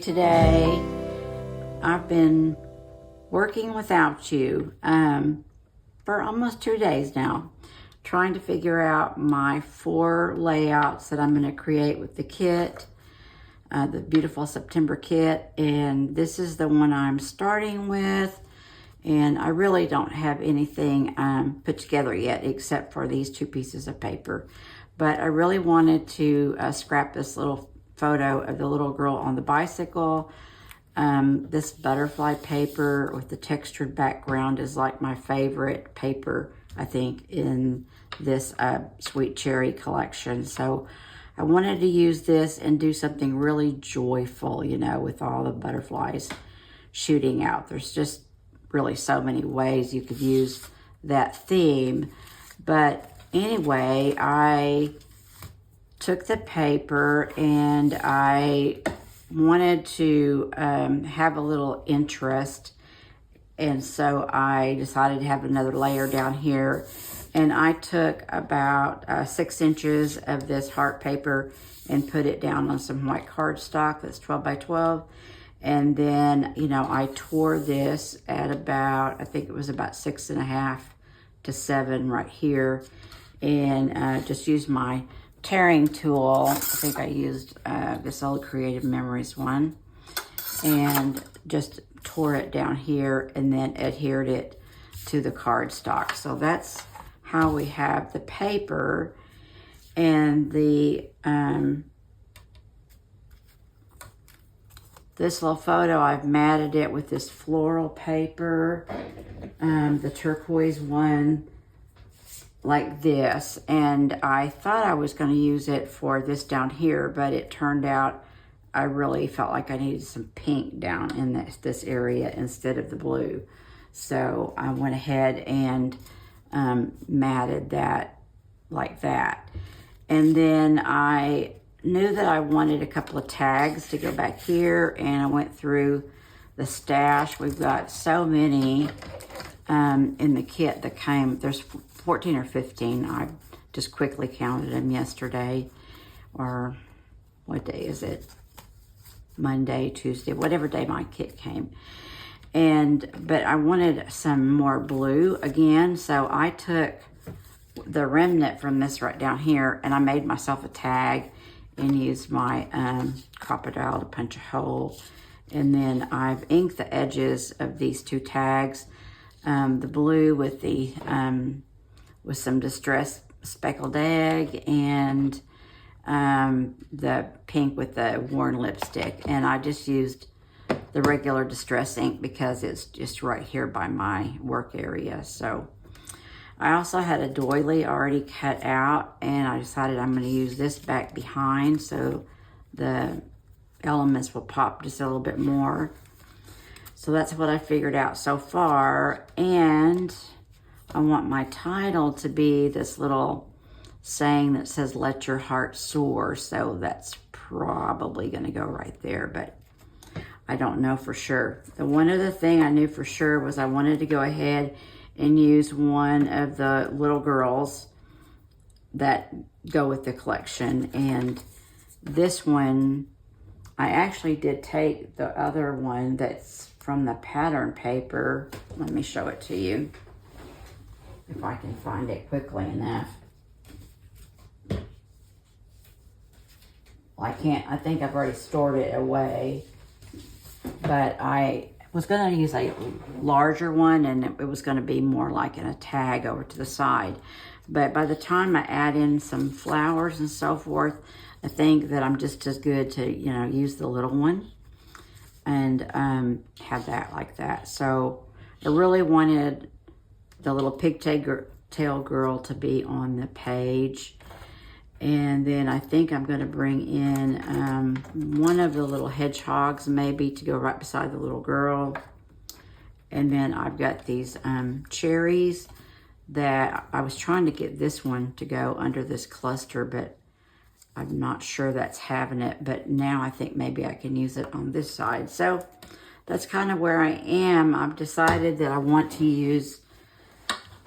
today. I've been working without you for almost 2 days now, trying to figure out my 4 layouts that I'm going to create with the kit, the beautiful September kit, and this is the one I'm starting with. And I really don't have anything put together yet except for these 2 pieces of paper. But I really wanted to scrap this little photo of the little girl on the bicycle. This butterfly paper with the textured background is like my favorite paper, I think, in this Sweet Cherry collection. So I wanted to use this and do something really joyful, you know, with all the butterflies shooting out. There's just really so many ways you could use that theme. But anyway, I took the paper and I wanted to have a little interest, and so I decided to have another layer down here, and I took about 6 inches of this heart paper and put it down on some white cardstock that's 12 by 12. And then, you know, I tore this at about, I think it was about 6.5 to 7 right here. And just used my tearing tool. I think I used this old Creative Memories one. And just tore it down here and then adhered it to the cardstock. So that's how we have the paper. And the this little photo, I've matted it with this floral paper, the turquoise one, like this. And I thought I was going to use it for this down here, but it turned out I really felt like I needed some pink down in this area instead of the blue. So I went ahead and matted that like that. And then I knew that I wanted a couple of tags to go back here, and I went through the stash. We've got so many in the kit that came. There's 14 or 15. I just quickly counted them yesterday, or what day is it? Monday, Tuesday, whatever day my kit came. But I wanted some more blue again, so I took the remnant from this right down here, and I made myself a tag and used my Crop-A-Dile to punch a hole. And then I've inked the edges of these 2 tags, the blue with the with some distressed speckled egg, and the pink with the worn lipstick. And I just used the regular distress ink because it's just right here by my work area. So I also had a doily already cut out, and I decided I'm going to use this back behind so the elements will pop just a little bit more. So that's what I figured out so far. And I want my title to be this little saying that says, "Let your heart soar." So that's probably going to go right there, but I don't know for sure. The one other thing I knew for sure was I wanted to go ahead and use one of the little girls that go with the collection. And this one, I actually did take the other one that's from the pattern paper. Let me show it to you, if I can find it quickly enough. Well, I can't, I think I've already stored it away, but I was going to use a larger one, and it was going to be more like in a tag over to the side. But by the time I add in some flowers and so forth, I think that I'm just as good to, you know, use the little one and have that like that. So I really wanted the little pigtail girl to be on the page. And then I think I'm going to bring in one of the little hedgehogs maybe to go right beside the little girl. And then I've got these cherries that I was trying to get this one to go under this cluster, but I'm not sure that's having it. But now I think maybe I can use it on this side. So that's kind of where I am. I've decided that I want to use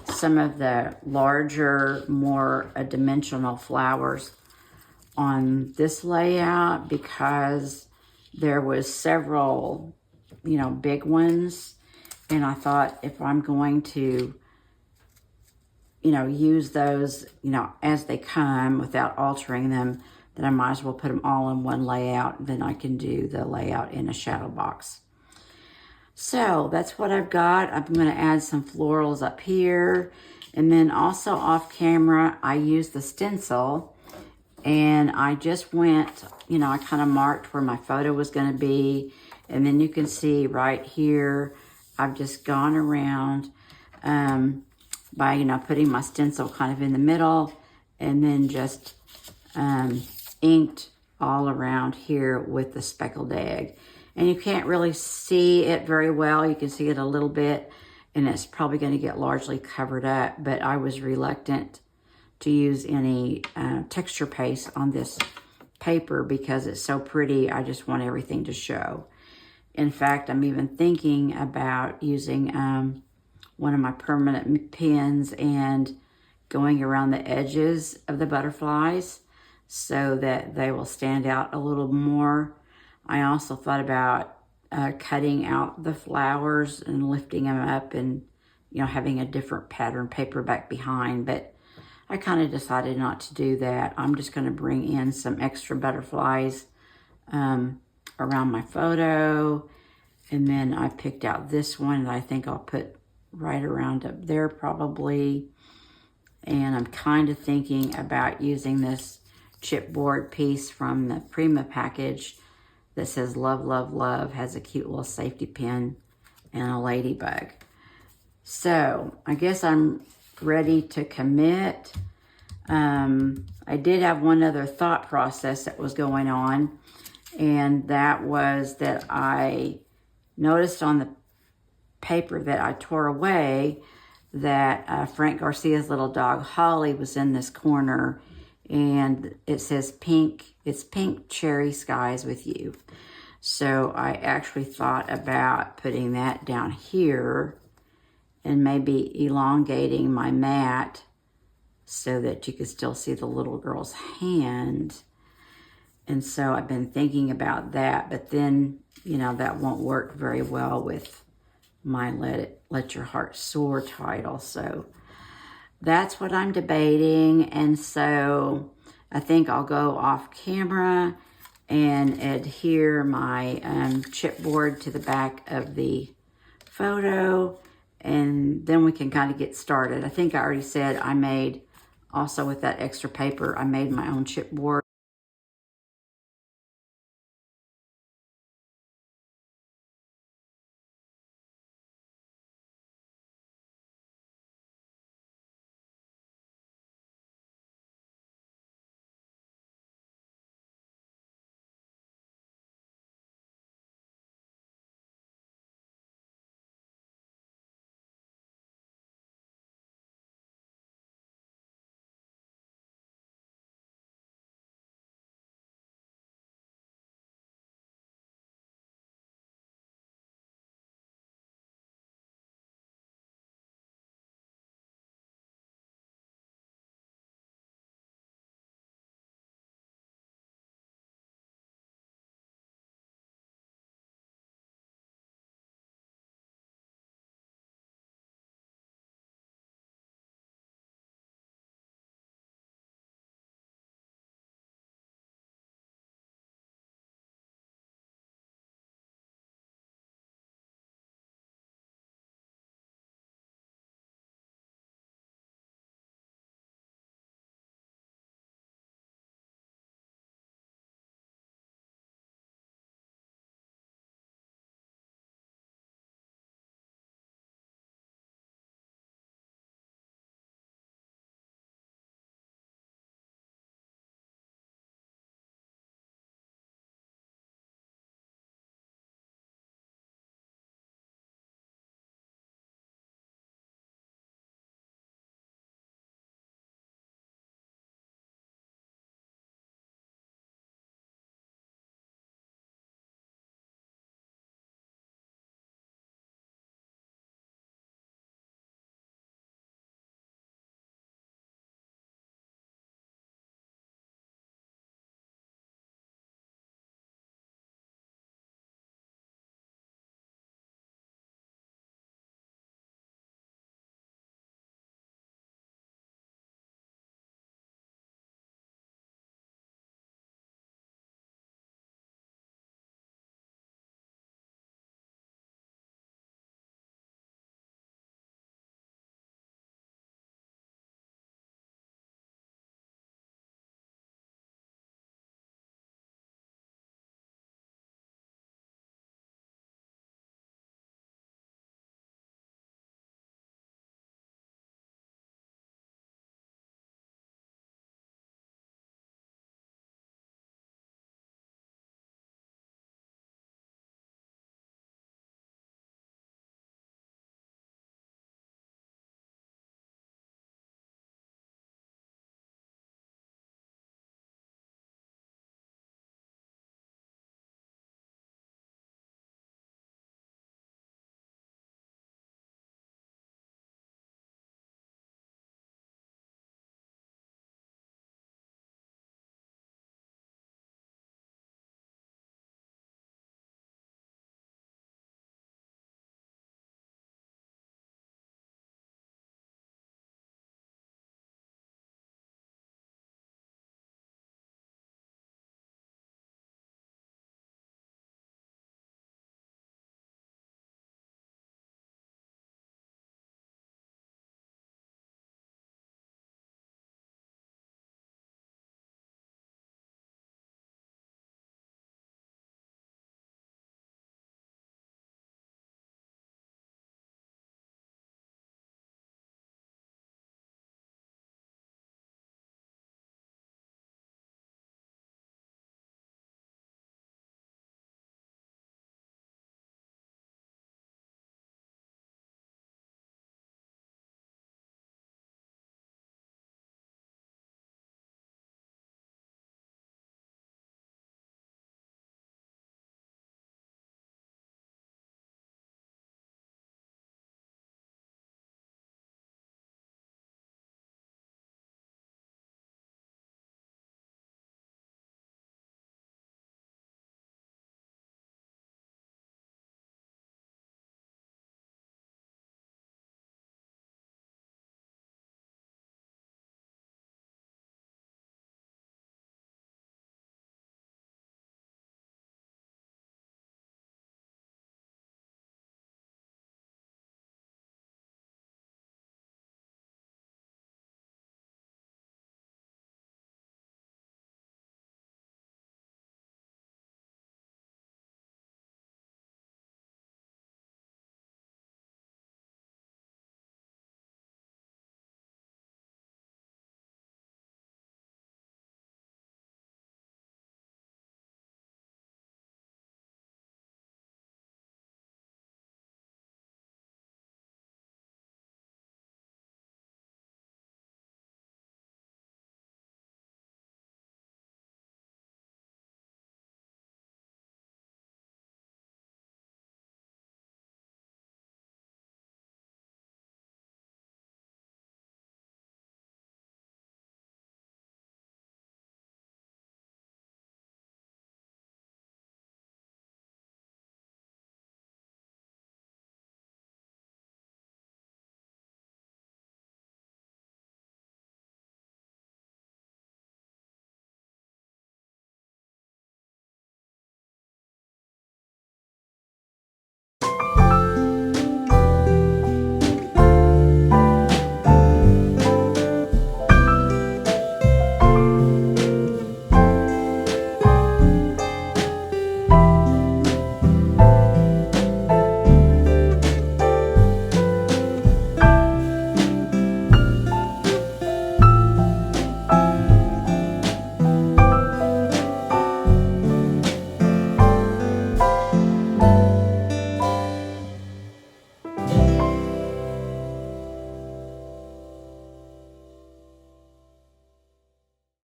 some of the larger, more dimensional flowers on this layout because there was several, you know, big ones. And I thought if I'm going to, you know, use those, you know, as they come without altering them, then I might as well put them all in one layout. Then I can do the layout in a shadow box. So that's what I've got. I'm going to add some florals up here. And then also off camera, I used the stencil. And I just went, you know, I kind of marked where my photo was going to be. And then you can see right here, I've just gone around by, you know, putting my stencil kind of in the middle. And then just inked all around here with the speckled egg. And you can't really see it very well. You can see it a little bit, and it's probably going to get largely covered up. But I was reluctant to use any texture paste on this paper because it's so pretty. I just want everything to show. In fact, I'm even thinking about using one of my permanent pins and going around the edges of the butterflies so that they will stand out a little more. I also thought about cutting out the flowers and lifting them up and, you know, having a different pattern paper back behind, but I kind of decided not to do that. I'm just going to bring in some extra butterflies around my photo, and then I picked out this one that I think I'll put right around up there probably. And I'm kind of thinking about using this chipboard piece from the Prima package that says love, love, love, has a cute little safety pin and a ladybug. So I guess I'm ready to commit. I did have one other thought process that was going on, and that was that I noticed on the paper that I tore away that Frank Garcia's little dog Holly was in this corner, and it says pink, it's pink cherry skies with you. So I actually thought about putting that down here and maybe elongating my mat so that you could still see the little girl's hand. And so I've been thinking about that, but then, you know, that won't work very well with my Let Your Heart Soar title. So that's what I'm debating. And so I think I'll go off camera and adhere my chipboard to the back of the photo, and then we can kind of get started. I think I already said I made, also with that extra paper, I made my own chipboard.